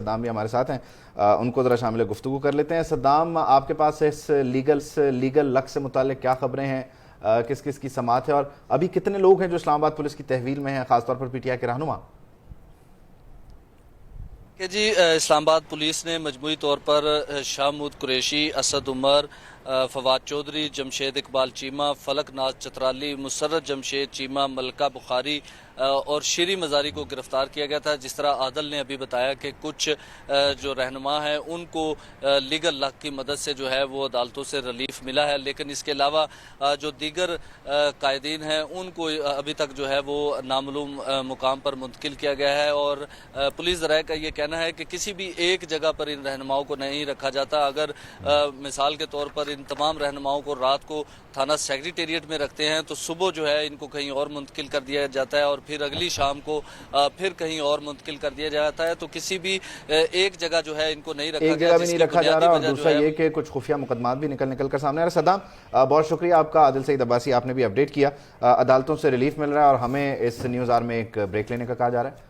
Saddam بھی ہمارے ساتھ ہیں، ان کو ذرا شامل گفتگو کر لیتے ہیں۔ صدام، آپ کے پاس اس لیگل لک سے متعلق کیا خبریں ہیں؟ کس کس کی سماعت ہے اور ابھی کتنے لوگ ہیں جو اسلام آباد پولیس کی تحویل میں ہیں، خاص طور پر پی ٹی آئی کے رہنما؟ کہ جی اسلام آباد پولیس نے مجموعی طور پر شاہ محمود قریشی، اسد عمر، فواد چودھری، جمشید اقبال چیمہ، فلک ناز چترالی، مسرت جمشید چیمہ، ملکہ بخاری اور شیری مزاری کو گرفتار کیا گیا تھا۔ جس طرح عادل نے ابھی بتایا کہ کچھ جو رہنما ہیں ان کو لیگل لک کی مدد سے جو ہے وہ عدالتوں سے ریلیف ملا ہے، لیکن اس کے علاوہ جو دیگر قائدین ہیں ان کو ابھی تک جو ہے وہ نامعلوم مقام پر منتقل کیا گیا ہے، اور پولیس ذرائع کا یہ کہنا ہے کہ کسی بھی ایک جگہ پر ان رہنماؤں کو نہیں رکھا جاتا۔ اگر مثال کے طور پر ان تمام رہنماؤں کو رات کو تھانہ سیکریٹریٹ میں رکھتے ہیں تو صبح جو ہے ان کو کہیں اور منتقل کر دیا جاتا ہے، اور پھر اگلی شام کو پھر کہیں اور منتقل کر دیا جاتا ہے، تو کسی بھی ایک جگہ جو ہے ان کو نہیں رکھا ایک گیا، جگہ بھی جس نہیں کی رکھا جا بنیادی رہا، اور وجہ جو دوسرا ہے یہ کہ کچھ خفیہ مقدمات بھی نکل کر سامنے آ رہے ہیں۔ صدام، بہت شکریہ آپ کا، عادل سعید عباسی، آپ نے بھی اپڈیٹ کیا۔ عدالتوں سے ریلیف مل رہا ہے اور ہمیں اس نیوز آر میں ایک بریک لینے کا کہا جا رہا ہے۔